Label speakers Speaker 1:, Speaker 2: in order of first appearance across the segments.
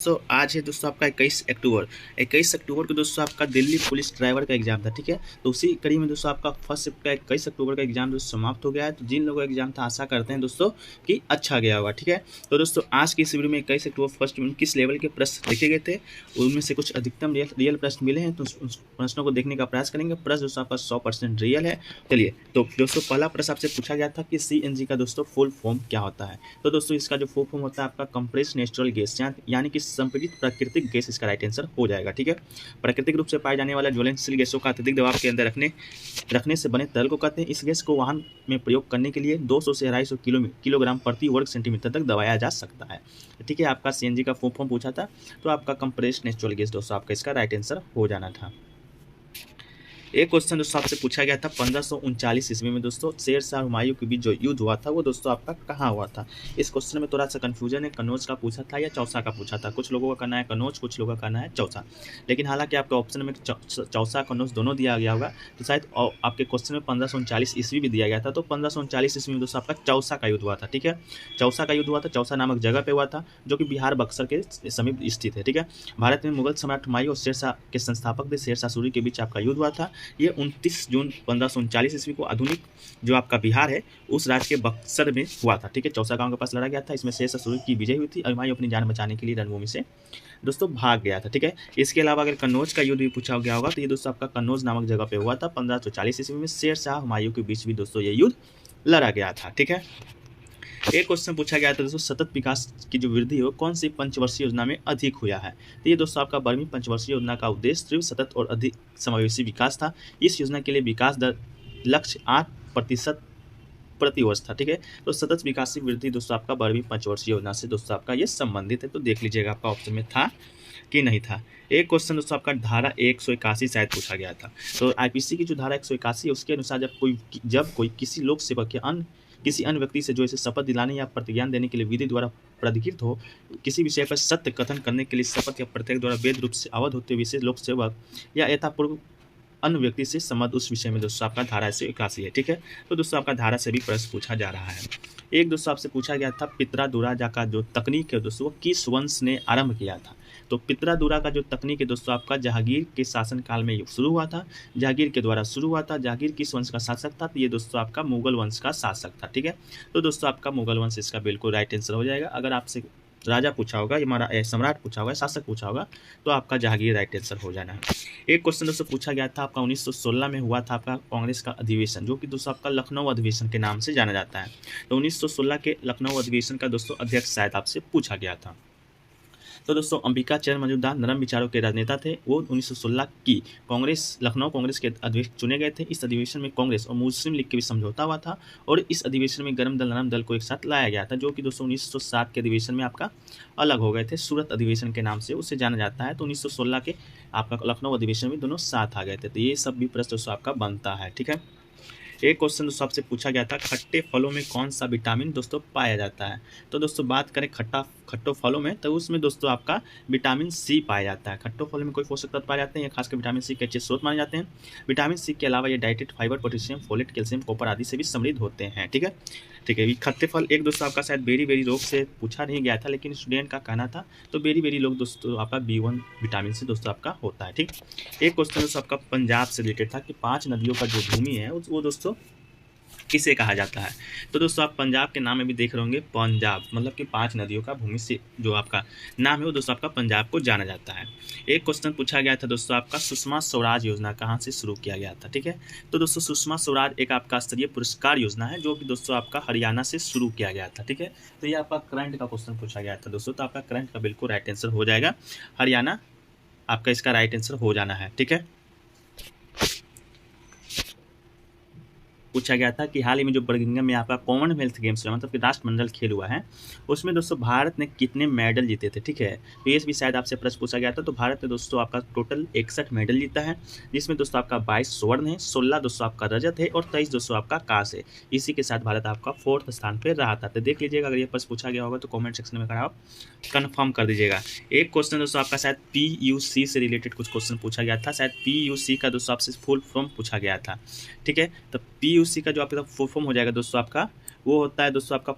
Speaker 1: आज है दोस्तों आपका 21 अक्टूबर को दोस्तों आपका दिल्ली पुलिस ड्राइवर का एग्जाम था। ठीक है, तो उसी कड़ी में दोस्तों आपका फर्स्ट शिफ्ट का 21 अक्टूबर का एग्जाम दोस्तों समाप्त हो गया है। तो जिन लोगों का एग्जाम था आशा करते हैं दोस्तों कि अच्छा गया होगा। ठीक है, तो दोस्तों आज की इस वीडियो में 21 अक्टूबर फर्स्ट में किस लेवल के प्रश्न लिखे गए थे, उनमें से कुछ अधिकतम रियल प्रश्न मिले हैं, तो उस प्रश्नों को देखने का प्रयास करेंगे। प्रश्न दोस्तों आपका 100% रियल है। चलिए, तो दोस्तों पहला प्रश्न आपसे पूछा गया था कि CNG का दोस्तों फुल फॉर्म क्या होता है। तो दोस्तों इसका जो फुल फॉर्म होता है आपका कंप्रेस्ड नेचुरल गैस, यानी कि संपीड़ित प्राकृतिक गैस इसका राइट आंसर हो जाएगा। ठीक है, प्राकृतिक रूप से पाए जाने वाला ज्वलनशील गैसों का अत्यधिक दबाव के अंदर रखने से बने तरल को कहते हैं। इस गैस को वाहन में प्रयोग करने के लिए 200 से 250 किलोग्राम प्रति वर्ग सेंटीमीटर तक दबाया जा सकता है। ठीक है, आपका CNG का फुल फॉर्म पूछा था, तो आपका कंप्रेस्ड नेचुरल गैस दोस्तों आपका इसका राइट आंसर हो जाना था। एक क्वेश्चन दोस्तों आपसे पूछा गया था 1539 ईस्वी में दोस्तों शेरशाह हुमायूं के बीच जो युद्ध हुआ था वो दोस्तों आपका कहाँ हुआ था। इस क्वेश्चन में थोड़ा सा कंफ्यूजन है, कन्नौज का पूछा था या चौसा का पूछा था। कुछ लोगों का कहना है कन्नौज, कुछ लोगों का कहना है चौसा, लेकिन हालांकि आपके ऑप्शन में चौसा कन्नौज दोनों दिया गया होगा, तो शायद आपके क्वेश्चन में 1539 ईस्वी भी दिया गया था। तो 1539 ईस्वी में दोस्तों आपका चौसा का युद्ध हुआ था। ठीक है, चौसा का युद्ध हुआ था, चौसा नामक जगह पे हुआ था, जो कि बिहार बक्सर के समीप स्थित है। ठीक है, भारत में मुगल सम्राट हुमायूं और शेरशाह के संस्थापक थे शेरशाह सूरी के बीच आपका युद्ध हुआ था। ये 29 जून 1539 ईस्वी को आधुनिक जो आपका बिहार है उस राज्य के बक्सर में हुआ था। ठीक है, चौसा गांव के पास लड़ा गया था। इसमें शेरशाह सूरी की विजय हुई थी और हुमायूं अपनी जान बचाने के लिए रणभूमि से दोस्तों भाग गया था। ठीक है, इसके अलावा अगर कन्नौज का युद्ध भी पूछा गया होगा तो ये दोस्तों आपका कन्नौज नामक जगह पे हुआ था। 1540 ईस्वी में शेरशाह हुमायूं के बीच भी दोस्तों ये युद्ध लड़ा गया था। ठीक है, एक क्वेश्चन पूछा गया था दोस्तों सतत विकास की जो वृद्धि है वो कौन सी पंचवर्षीय योजना में अधिक हुआ है। तो ये दोस्तों आपका 12वीं पंचवर्षीय योजना का उद्देश्य तीव्र, सतत और अधिक समावेशी विकास था। इस योजना के लिए विकास दर लक्ष्य 8% प्रति वर्ष था। ठीक है, तो सतत विकास की वृद्धि दोस्तों आपका 12वीं पंचवर्षीय योजना से दोस्तों आपका ये संबंधित है। तो देख लीजिएगा आपका ऑप्शन में था कि नहीं था। एक क्वेश्चन दोस्तों आपका धारा 181 शायद पूछा गया था। तो IPC की जो धारा 181 है उसके अनुसार जब कोई किसी लोक सेवक या किसी अन्य व्यक्ति से जो इसे शपथ दिलाने या प्रतिज्ञान देने के लिए विधि द्वारा प्राधिकृत हो, किसी विषय पर सत्य कथन करने के लिए शपथ या प्रत्येक द्वारा वेद रूप से अवध होते हुए विशेष लोक सेवक या यथापूर्व अन्य व्यक्ति से सम्मत उस विषय में दोस्तों आपका धारा 181 है। ठीक है, तो दोस्तों आपका धारा से भी प्रश्न पूछा जा रहा है। एक दोस्तों आपसे पूछा गया था पितरादुराजा का जो तकनीक है दोस्तों वो किस वंश ने आरंभ किया था। तो पितरादुरा का जो तकनीक है दोस्तों आपका जहांगीर के शासन काल में शुरू हुआ था, जहांगीर के द्वारा शुरू हुआ था। जहांगीर किस वंश का शासक था, तो ये दोस्तों आपका मुगल वंश का शासक था। ठीक है, तो दोस्तों आपका मुगल वंश इसका बिल्कुल राइट आंसर हो जाएगा। अगर आपसे राजा पूछा होगा, हमारा सम्राट पूछा होगा, शासक पूछा होगा, तो आपका जहांगीर राइट आंसर हो जाना है। एक क्वेश्चन दोस्तों पूछा गया था आपका 1916 में हुआ था आपका कांग्रेस का अधिवेशन, जो कि दोस्तों आपका लखनऊ अधिवेशन के नाम से जाना जाता है। तो 1916 के लखनऊ अधिवेशन का दोस्तों अध्यक्ष शायद आपसे पूछा गया था। तो दोस्तों अंबिका चरण मजूमदार नरम विचारों के राजनेता थे। वो 1916 की लखनऊ कांग्रेस के अध्यक्ष चुने गए थे। इस अधिवेशन में कांग्रेस और मुस्लिम लीग के भी समझौता हुआ था और इस अधिवेशन में गरम दल नरम दल को एक साथ लाया गया था, जो कि दोस्तों 1960 के अधिवेशन में आपका अलग हो गए थे। सूरत अधिवेशन के नाम से उसे जाना जाता है। तो 1916 के आपका लखनऊ अधिवेशन में दोनों साथ आ गए थे। तो ये सब भी प्रश्न दोस्तों आपका बनता है। ठीक है, एक क्वेश्चन दोस्तों आपसे पूछा गया था खट्टे फलों में कौन सा विटामिन दोस्तों पाया जाता है। तो दोस्तों बात करें खट्टो फलों में, तो उसमें दोस्तों आपका विटामिन C पाया जाता है। खट्टो फलों में कोई पोषक तत्व पाए जाते हैं, ये खासकर विटामिन C के अच्छे स्रोत माने जाते हैं। विटामिन C के अलावा ये dietary fibre, potassium, folate, calcium, copper आदि से भी समृद्ध होते हैं। ठीक है, ये खट्टे फल एक दोस्तों आपका शायद बेरी रोग से पूछा नहीं गया था, लेकिन स्टूडेंट का कहना था। तो बेरी रोग दोस्तों आपका B1 विटामिन C दोस्तों आपका होता है। ठीक, एक क्वेश्चन दोस्तों आपका पंजाब से रिलेटेड था कि 5 नदियों का जो भूमि है वो दोस्तों किसे कहा जाता है। तो दोस्तों आप पंजाब के नाम में भी देख रहे होंगे पंजाब, मतलब कि 5 नदियों का भूमि से जो आपका नाम है वो दोस्तों आपका पंजाब को जाना जाता है। एक क्वेश्चन पूछा गया था दोस्तों आपका सुषमा स्वराज योजना कहाँ से शुरू किया गया था। ठीक है, तो दोस्तों सुषमा स्वराज एक आपका स्तरीय पुरस्कार योजना है, जो कि दोस्तों आपका हरियाणा से शुरू किया गया था। ठीक है, तो ये आपका करंट का क्वेश्चन पूछा गया था दोस्तों, तो आपका करंट का बिल्कुल राइट आंसर हो जाएगा हरियाणा, आपका इसका राइट आंसर हो जाना है। ठीक है, पूछा गया था कि हाल ही में जो बर्मिंघम में आपका कॉमनवेल्थ गेम्स हुआ, मतलब कि राष्ट्रमंडल खेल हुआ है, उसमें दोस्तों भारत ने कितने मेडल जीते थे। ठीक है, तो ये भी शायद आपसे प्रश्न पूछा गया था। तो भारत ने दोस्तों आपका टोटल 61 मेडल जीता है, जिसमें दोस्तों आपका 22 स्वर्ण है, 16 दोस्तों आपका रजत है और 23 दोस्तों आपका कांस्य है। इसी के साथ भारत आपका 4th स्थान पर रहा था। तो देख लीजिएगा, अगर ये प्रश्न पूछा गया होगा तो कॉमेंट सेक्शन में आप कन्फर्म कर दीजिएगा। एक क्वेश्चन दोस्तों आपका शायद PUC से रिलेटेड कुछ क्वेश्चन पूछा गया था, शायद PUC का दोस्तों आपसे फुल फॉर्म पूछा गया था। ठीक है, तो PUC का जो आपका फुल फॉर्म हो जाएगा दोस्तों आपका वो होता है दोस्तों आपका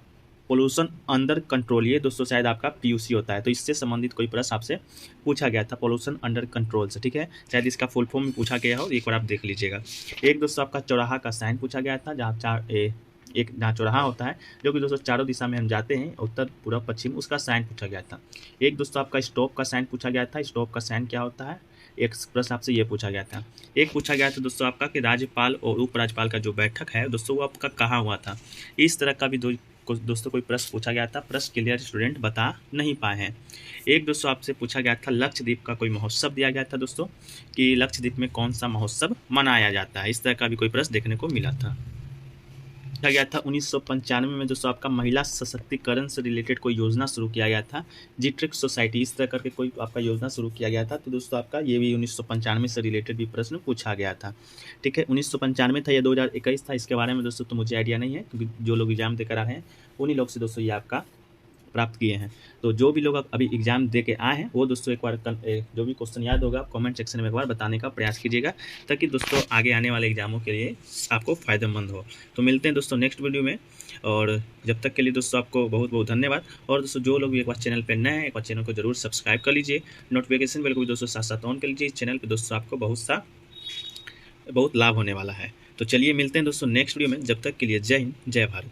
Speaker 1: पोल्यूशन अंडर कंट्रोल, ये दोस्तों शायद आपका पीयूसी होता है, तो इससे संबंधित कोई प्रश्न आपसे पूछा गया था पोल्यूशन अंडर कंट्रोल से, ठीक है। शायद इसका फुल फॉर्म में पूछा गया हो, एक बार आप देख लीजिएगा। एक दोस्तों आपका चौराहा का साइन पूछा गया था, जहाँ जहाँ चौराहा होता है जो कि दोस्तों चारों दिशा में हम जाते हैं, उत्तर पूर्व पश्चिम, उसका साइन पूछा गया था। एक दोस्तों आपका स्टॉप का साइन पूछा गया था, स्टॉप का साइन क्या होता है, एक प्रश्न आपसे ये पूछा गया था। एक पूछा गया था दोस्तों आपका कि राज्यपाल और उपराज्यपाल का जो बैठक है दोस्तों वो आपका कहाँ हुआ था। इस तरह का भी दोस्तों कोई प्रश्न पूछा गया था, प्रश्न क्लियर स्टूडेंट बता नहीं पाए हैं। एक दोस्तों आपसे पूछा गया था लक्षद्वीप का कोई महोत्सव दिया गया था दोस्तों, कि लक्षद्वीप में कौन सा महोत्सव मनाया जाता है, इस तरह का भी कोई प्रश्न देखने को मिला था। पूछा गया था 1995 में दोस्तों आपका महिला सशक्तिकरण से रिलेटेड कोई योजना शुरू किया गया था, जिट्रिक सोसाइटी, इस तरह करके कोई आपका योजना शुरू किया गया था। तो दोस्तों आपका ये भी 1995 से रिलेटेड भी प्रश्न पूछा गया था, ठीक है। 1995 था या 2021 था, इसके बारे में दोस्तों तो मुझे आइडिया नहीं है, क्योंकि जो लोग एग्जाम देकर आ रहे हैं उन्हीं लोग से दोस्तों ये आपका प्राप्त किए हैं। तो जो भी लोग अभी एग्जाम दे के आए हैं वो दोस्तों एक बार जो भी क्वेश्चन याद होगा आप कमेंट सेक्शन में एक बार बताने का प्रयास कीजिएगा, ताकि दोस्तों आगे आने वाले एग्जामों के लिए आपको फ़ायदेमंद हो। तो मिलते हैं दोस्तों नेक्स्ट वीडियो में, और जब तक के लिए दोस्तों आपको बहुत बहुत धन्यवाद। और दोस्तों जो लोग भी एक बार चैनल पर नए हैं एक बार चैनल को जरूर सब्सक्राइब कर लीजिए, नोटिफिकेशन बेल को भी दोस्तों साथ साथ ऑन कर लीजिए। इस चैनल पर दोस्तों आपको बहुत लाभ होने वाला है। तो चलिए मिलते हैं दोस्तों नेक्स्ट वीडियो में, जब तक के लिए जय हिंद जय भारत।